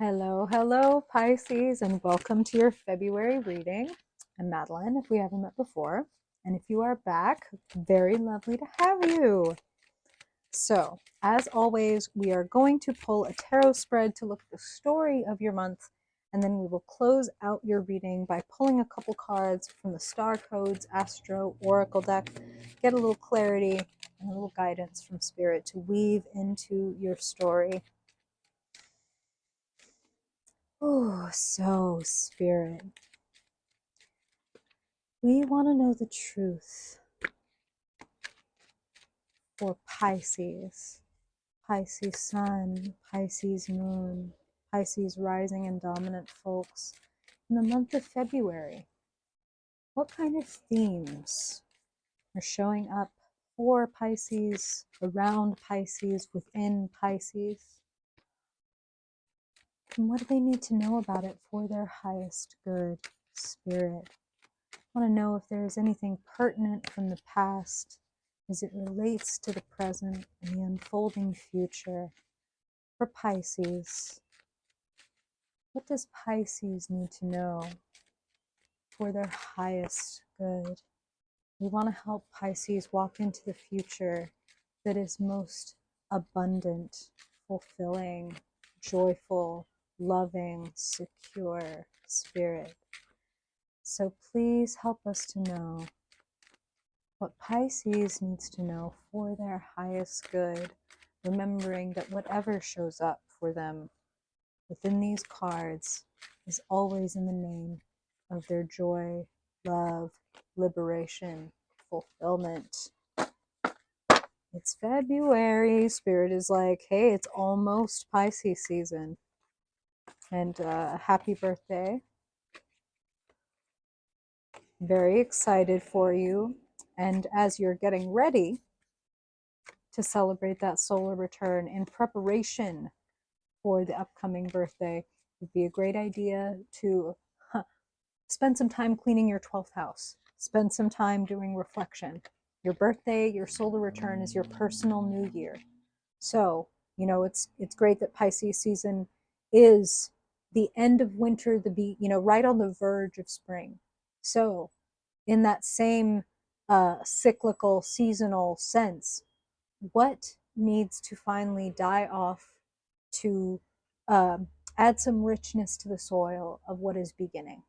Hello, hello, Pisces, and welcome to your February reading. I'm Madeline, if we haven't met before. And if you are back, very lovely to have you. So, as always, we are going to pull a tarot spread to look at the story of your month, and then we will close out your reading by pulling a couple cards from the Star Codes, Astro, Oracle deck, get a little clarity and a little guidance from Spirit to weave into your story. Oh, so Spirit, we want to know the truth for Pisces, Pisces Sun, Pisces Moon, Pisces Rising and Dominant folks in the month of February. What kind of themes are showing up for Pisces, around Pisces, within Pisces? And what do they need to know about it for their highest good, Spirit? I want to know if there is anything pertinent from the past as it relates to the present and the unfolding future. For Pisces, what does Pisces need to know for their highest good? We want to help Pisces walk into the future that is most abundant, fulfilling, joyful, loving, secure, Spirit. So please help us to know what Pisces needs to know for their highest good, remembering that whatever shows up for them within these cards is always in the name of their joy, love, liberation, fulfillment. It's February. Spirit is like, hey, it's almost Pisces season. And happy birthday. Very excited for you. And as you're getting ready to celebrate that solar return in preparation for the upcoming birthday, it would be a great idea to spend some time cleaning your 12th house. Spend some time doing reflection. Your birthday, your solar return is your personal new year. So, it's great that Pisces season is the end of winter, right on the verge of spring. So, in that same cyclical, seasonal sense, what needs to finally die off to add some richness to the soil of what is beginning?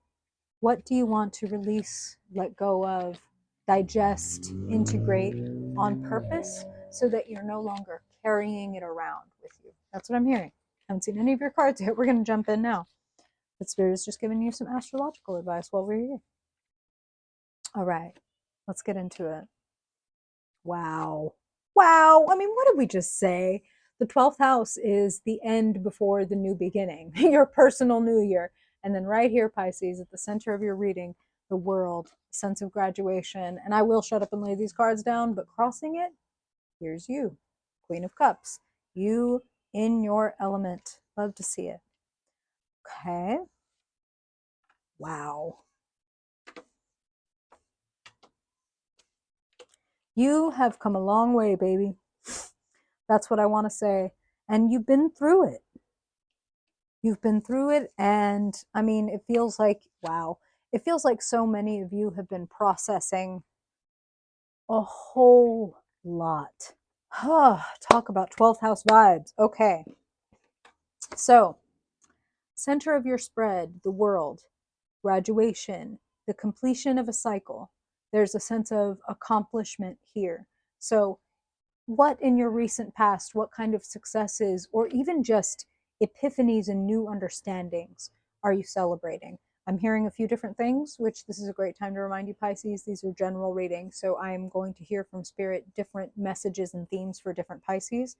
What do you want to release, let go of, digest, integrate on purpose so that you're no longer carrying it around with you? That's what I'm hearing. I haven't seen any of your cards yet. We're going to jump in now. But Spirit is just giving you some astrological advice while we're here. All right, let's get into it. Wow. Wow. I mean, what did we just say? The 12th house is the end before the new beginning, your personal new year. And then right here, Pisces, at the center of your reading, the world, sense of graduation. And I will shut up and lay these cards down, but crossing it, here's you, Queen of Cups. You in your element. Love to see it. Okay. Wow. You have come a long way, baby. That's what I want to say. And you've been through it. You've been through it, and I mean, it feels like, wow, it feels like so many of you have been processing a whole lot. Talk about 12th house vibes. Okay. So, center of your spread, the world, graduation, the completion of a cycle. There's a sense of accomplishment here. So, what in your recent past, what kind of successes, or even just epiphanies and new understandings are you celebrating? I'm hearing a few different things, which this is a great time to remind you, Pisces, these are general readings. So I'm going to hear from Spirit different messages and themes for different Pisces.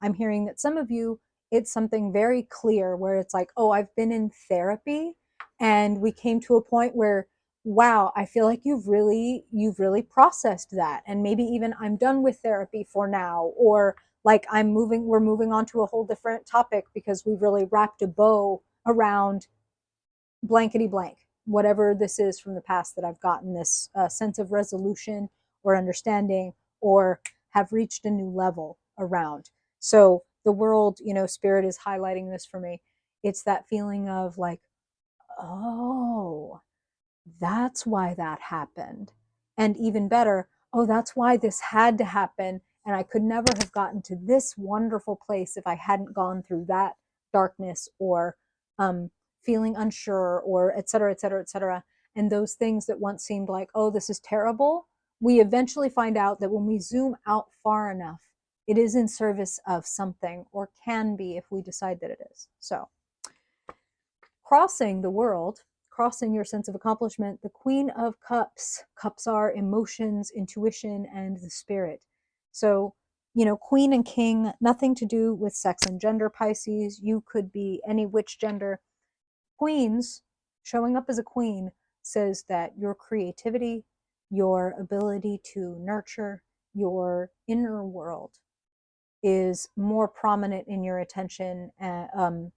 I'm hearing that some of you, it's something very clear where it's like, oh, I've been in therapy and we came to a point where, wow, I feel like you've really processed that. And maybe even I'm done with therapy for now, or like we're moving on to a whole different topic because we've really wrapped a bow around blankety blank, whatever this is from the past that I've gotten this sense of resolution or understanding or have reached a new level around. So the world, Spirit is highlighting this for me. It's that feeling of like, oh, that's why that happened. And even better, oh, that's why this had to happen. And I could never have gotten to this wonderful place if I hadn't gone through that darkness or feeling unsure or et cetera, et cetera, et cetera. And those things that once seemed like, oh, this is terrible, we eventually find out that when we zoom out far enough, it is in service of something, or can be if we decide that it is. So, crossing the world, crossing your sense of accomplishment, the Queen of Cups. Cups are emotions, intuition, and the spirit. So, Queen and King, nothing to do with sex and gender, Pisces. You could be any which gender. Queens, showing up as a queen, says that your creativity, your ability to nurture your inner world is more prominent in your attention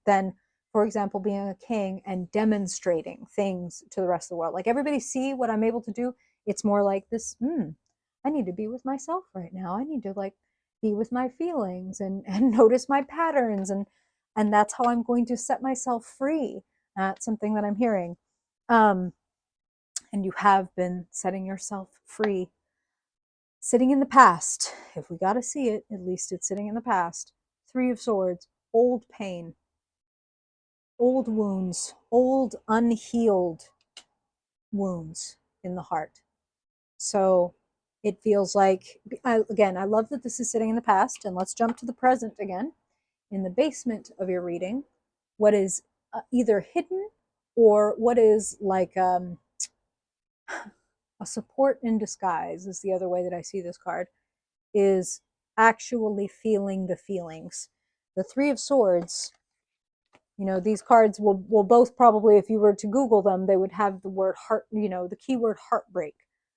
than, for example, being a king and demonstrating things to the rest of the world. Like, everybody see what I'm able to do. It's more like this, I need to be with myself right now. I need to like be with my feelings and notice my patterns, and that's how I'm going to set myself free. That's something that I'm hearing. And you have been setting yourself free. Sitting in the past, if we got to see it, at least it's sitting in the past. Three of Swords, old pain, old wounds, old unhealed wounds in the heart. So it feels like, again, I love that this is sitting in the past. And let's jump to the present again. In the basement of your reading, what is either hidden or what is like a support in disguise is the other way that I see this card, is actually feeling the feelings. The Three of Swords, these cards will both probably, if you were to Google them, they would have the word heart, the keyword heartbreak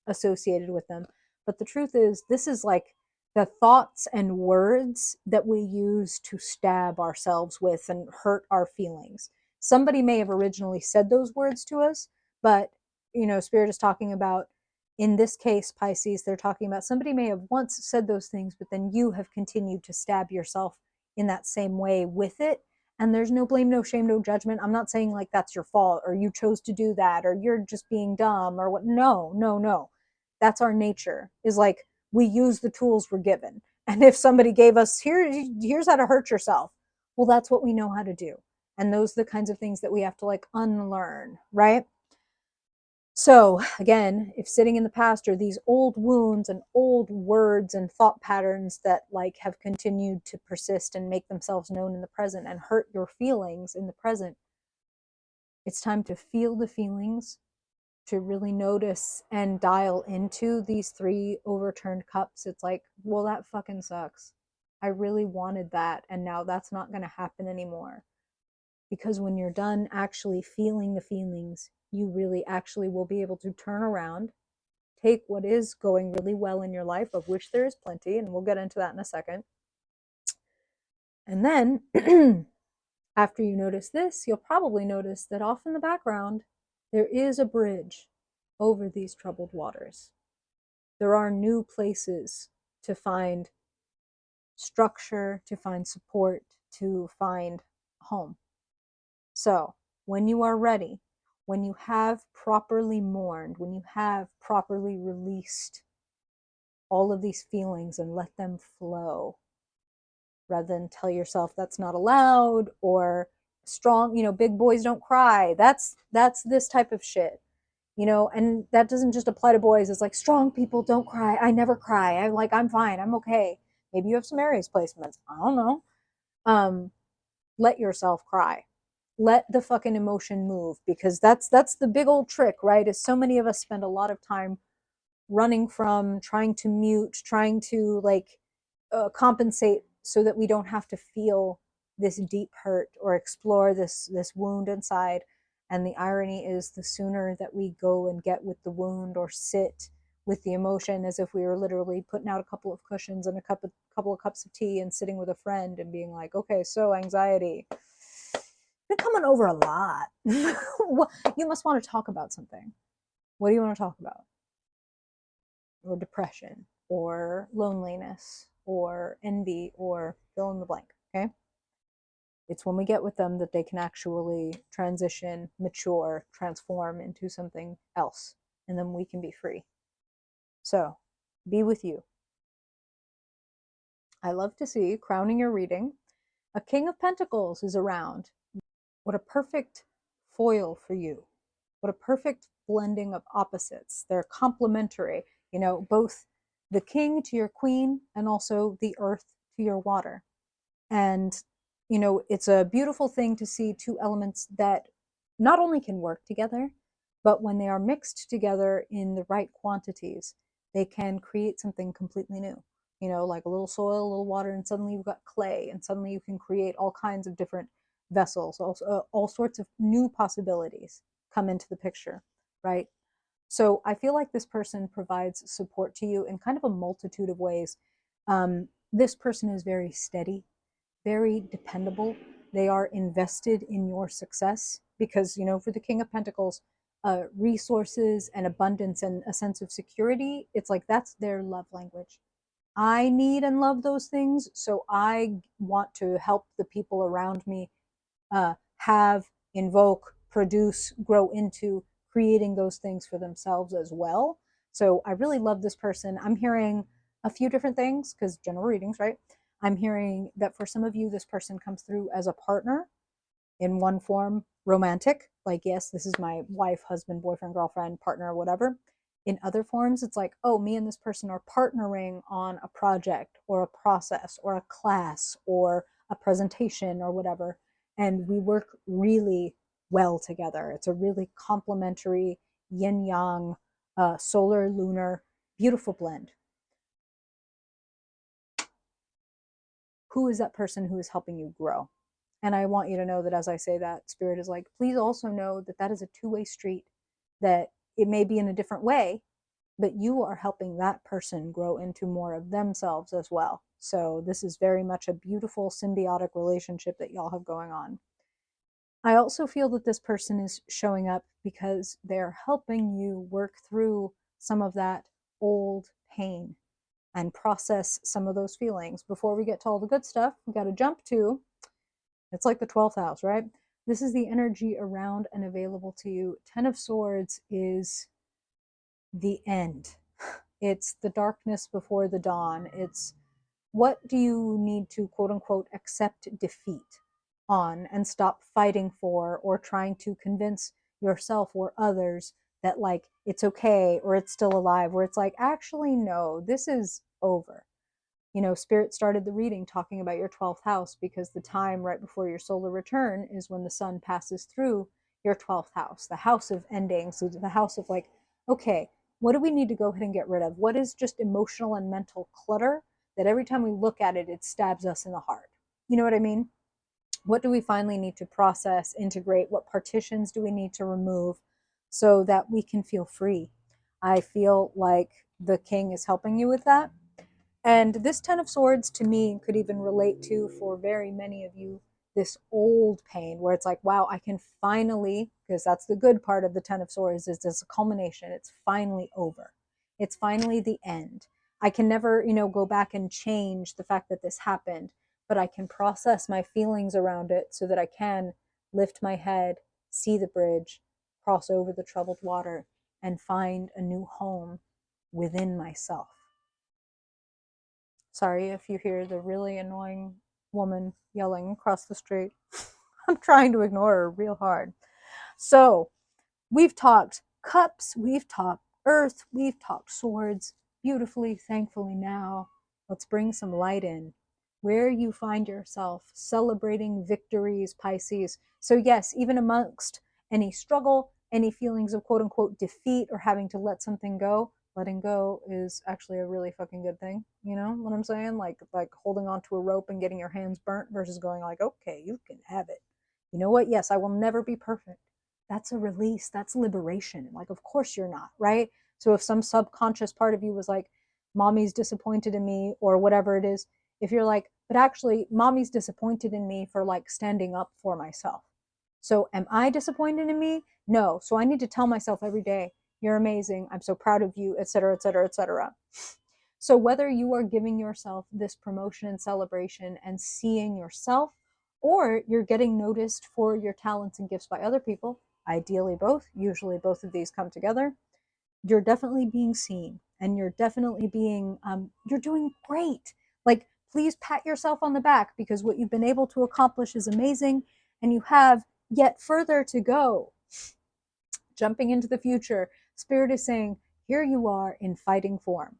associated with them. But the truth is, this is like the thoughts and words that we use to stab ourselves with and hurt our feelings. Somebody may have originally said those words to us, but, Spirit is talking about, in this case, Pisces, they're talking about somebody may have once said those things, but then you have continued to stab yourself in that same way with it. And there's no blame, no shame, no judgment. I'm not saying like that's your fault or you chose to do that or you're just being dumb or what. No, no, no. That's our nature, is like we use the tools we're given. And if somebody gave us, here's how to hurt yourself, well, that's what we know how to do. And those are the kinds of things that we have to like unlearn, right? So again, if sitting in the past are these old wounds and old words and thought patterns that like have continued to persist and make themselves known in the present and hurt your feelings in the present, it's time to feel the feelings, to really notice and dial into these three overturned cups. It's like, well, that fucking sucks. I really wanted that, and now that's not going to happen anymore. Because when you're done actually feeling the feelings, you really actually will be able to turn around, take what is going really well in your life, of which there is plenty, and we'll get into that in a second. And then, after you notice this, you'll probably notice that off in the background, there is a bridge over these troubled waters. There are new places to find structure, to find support, to find home. So, when you are ready, when you have properly mourned, when you have properly released all of these feelings and let them flow, rather than tell yourself that's not allowed or strong, big boys don't cry. That's this type of shit. And that doesn't just apply to boys. It's like, strong people don't cry. I never cry. I'm fine. I'm okay. Maybe you have some Aries placements. I don't know. Let yourself cry. Let the fucking emotion move, because that's the big old trick, right? Is so many of us spend a lot of time running from, trying to mute, trying to like compensate so that we don't have to feel this deep hurt or explore this wound inside. And the irony is, the sooner that we go and get with the wound or sit with the emotion, as if we were literally putting out a couple of cushions and a couple of cups of tea and sitting with a friend and being like, okay, so anxiety, been coming over a lot. You must want to talk about something. What do you want to talk about? Or depression, or loneliness, or envy, or fill in the blank. Okay. It's when we get with them that they can actually transition, mature, transform into something else, and then we can be free. So, be with you. I love to see, crowning your reading, a King of Pentacles is around. What a perfect foil for you. What a perfect blending of opposites. They're complementary, you know, both the king to your queen and also the earth to your water. And, you know, it's a beautiful thing to see two elements that not only can work together, but when they are mixed together in the right quantities, they can create something completely new. You know, like a little soil, a little water, and suddenly you've got clay, and suddenly you can create all kinds of different vessels, also all sorts of new possibilities come into the picture, right? So I feel like this person provides support to you in kind of a multitude of ways. This person is very steady, very dependable. They are invested in your success because, you know, for the King of Pentacles, resources and abundance and a sense of security, it's like that's their love language. I need and love those things, so I want to help the people around me have, invoke, produce, grow into creating those things for themselves as well. So I really love this person. I'm hearing a few different things because general readings, right? I'm hearing that for some of you, this person comes through as a partner in one form, romantic, like, yes, this is my wife, husband, boyfriend, girlfriend, partner, whatever. In other forms, it's like, oh, me and this person are partnering on a project or a process or a class or a presentation or whatever. And we work really well together. It's a really complementary yin yang, solar, lunar, beautiful blend. Who is that person who is helping you grow? And I want you to know that as I say that, Spirit is like, please also know that that is a two-way street, that it may be in a different way, but you are helping that person grow into more of themselves as well. So this is very much a beautiful symbiotic relationship that y'all have going on. I also feel that this person is showing up because they're helping you work through some of that old pain and process some of those feelings. Before we get to all the good stuff, we got to jump to, it's like the 12th house, right? This is the energy around and available to you. 10 of Swords is the end. It's the darkness before the dawn. It's what do you need to quote unquote accept defeat on and stop fighting for or trying to convince yourself or others that like it's okay or it's still alive, where it's like, actually, no, this is over. You know, Spirit started the reading talking about your 12th house because the time right before your solar return is when the sun passes through your 12th house, the house of endings, so the house of like, okay, what do we need to go ahead and get rid of? What is just emotional and mental clutter that every time we look at it, it stabs us in the heart? You know what I mean? What do we finally need to process, integrate? What partitions do we need to remove so that we can feel free? I feel like the king is helping you with that. And this Ten of Swords to me could even relate to, for very many of you, this old pain where it's like, wow, I can finally, because that's the good part of the Ten of Swords, is this culmination. It's finally over. It's finally the end. I can never, you know, go back and change the fact that this happened, but I can process my feelings around it so that I can lift my head, see the bridge, cross over the troubled water, and find a new home within myself. Sorry if you hear the really annoying woman yelling across the street. I'm trying to ignore her real hard. So, we've talked cups, we've talked earth, we've talked swords. Beautifully, thankfully, now, let's bring some light in. Where you find yourself celebrating victories, Pisces. So, yes, even amongst any struggle, any feelings of quote unquote defeat or having to let something go, letting go is actually a really fucking good thing. You know what I'm saying? Like holding onto a rope and getting your hands burnt versus going like, okay, you can have it. You know what? Yes, I will never be perfect. That's a release. That's liberation. Like, of course you're not, right? So if some subconscious part of you was like, mommy's disappointed in me or whatever it is, if you're like, but actually, mommy's disappointed in me for like standing up for myself. So am I disappointed in me? No. So I need to tell myself every day, you're amazing. I'm so proud of you, etc., etc., etc. So whether you are giving yourself this promotion and celebration and seeing yourself, or you're getting noticed for your talents and gifts by other people, ideally both. Usually both of these come together. You're definitely being seen, and you're definitely being, you're doing great. Like, please pat yourself on the back, because what you've been able to accomplish is amazing, and you have yet further to go. Jumping into the future, Spirit is saying, here you are in fighting form.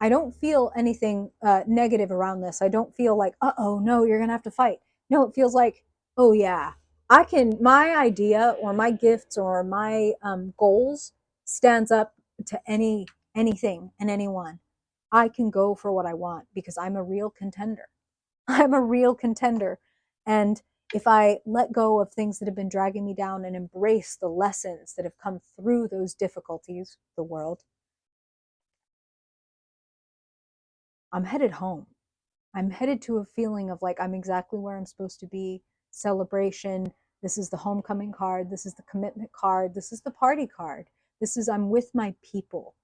I don't feel anything negative around this. I don't feel like, oh, no, you're going to have to fight. No, it feels like, oh, yeah, I can, my idea or my gifts or my goals stands up to anything and anyone. I can go for what I want because I'm a real contender. I'm a real contender. And if I let go of things that have been dragging me down and embrace the lessons that have come through those difficulties, the world, I'm headed home. I'm headed to a feeling of like I'm exactly where I'm supposed to be. Celebration. This is the homecoming card. This is the commitment card. This is the party card. This is I'm with my people.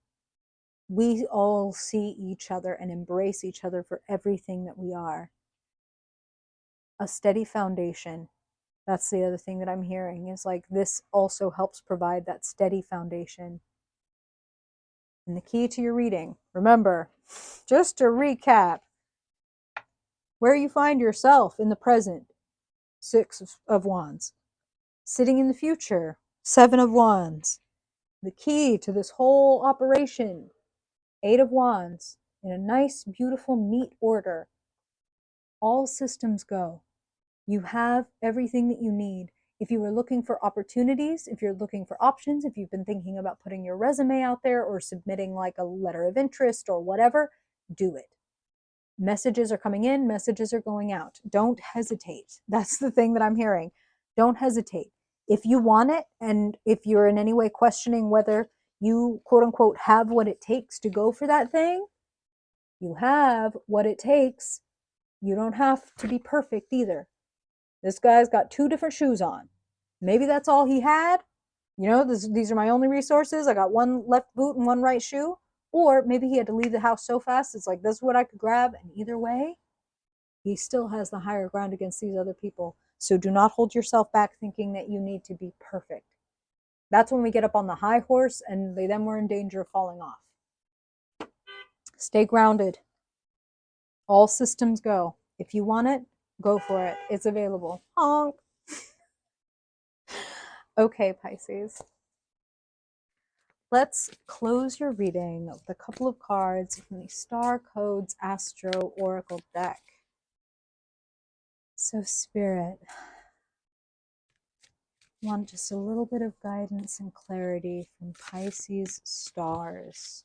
We all see each other and embrace each other for everything that we are. A steady foundation. That's the other thing that I'm hearing is like this also helps provide that steady foundation. And the key to your reading, remember, just to recap, where you find yourself in the present, 6 of Wands. Sitting in the future, 7 of Wands. The key to this whole operation, 8 of Wands, in a nice, beautiful, neat order. All systems go. You have everything that you need. If you were looking for opportunities, if you're looking for options, if you've been thinking about putting your resume out there or submitting like a letter of interest or whatever, do it. Messages are coming in, messages are going out. Don't hesitate. That's the thing that I'm hearing. Don't hesitate. If you want it, and if you're in any way questioning whether you quote unquote have what it takes to go for that thing, you have what it takes. You don't have to be perfect either. This guy's got 2 different shoes on. Maybe that's all he had. You know, these are my only resources. I got 1 left boot and 1 right shoe. Or maybe he had to leave the house so fast, it's like, this is what I could grab. And either way, he still has the higher ground against these other people. So do not hold yourself back thinking that you need to be perfect. That's when we get up on the high horse and then we're in danger of falling off. Stay grounded. All systems go. If you want it, go for it. It's available. Honk. Okay, Pisces. Let's close your reading with a couple of cards from the Star Codes Astro Oracle deck. So, Spirit, I want just a little bit of guidance and clarity from Pisces stars.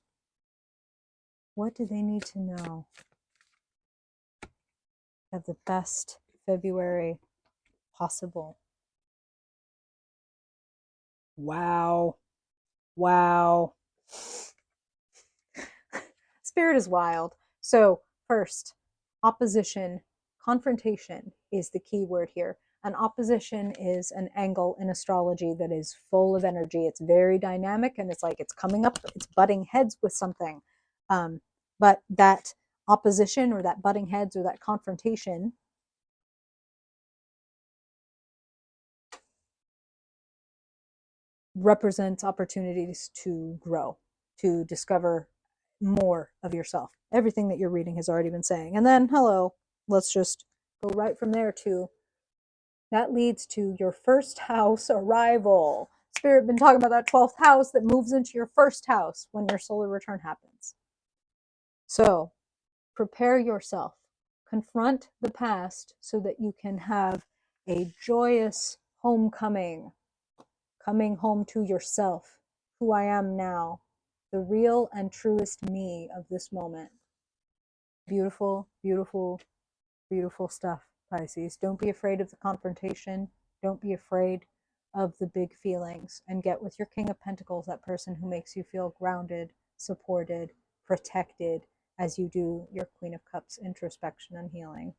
What do they need to know? Have the best February possible. Wow. Wow. Spirit is wild. So, first, opposition, confrontation is the key word here. An opposition is an angle in astrology that is full of energy. It's very dynamic and it's like it's coming up, it's butting heads with something. But that opposition or that butting heads or that confrontation represents opportunities to grow, to discover more of yourself. Everything that you're reading has already been saying. And then, hello, let's just go right from there to that leads to your first house arrival. Spirit been talking about that 12th house that moves into your first house when your solar return happens. So prepare yourself. Confront the past so that you can have a joyous homecoming, coming home to yourself, who I am now, the real and truest me of this moment. Beautiful, beautiful, beautiful stuff, Pisces. Don't be afraid of the confrontation. Don't be afraid of the big feelings, and get with your King of Pentacles, that person who makes you feel grounded, supported, protected as you do your Queen of Cups introspection and healing.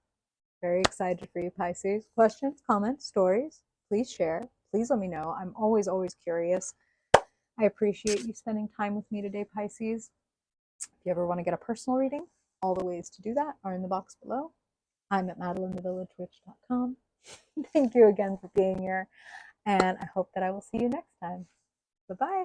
Very excited for you, Pisces. Questions, comments, stories, please share. Please let me know. I'm always, always curious. I appreciate you spending time with me today, Pisces. If you ever want to get a personal reading, all the ways to do that are in the box below. I'm at madelinethevillagewitch.com. Thank you again for being here. And I hope that I will see you next time. Bye bye.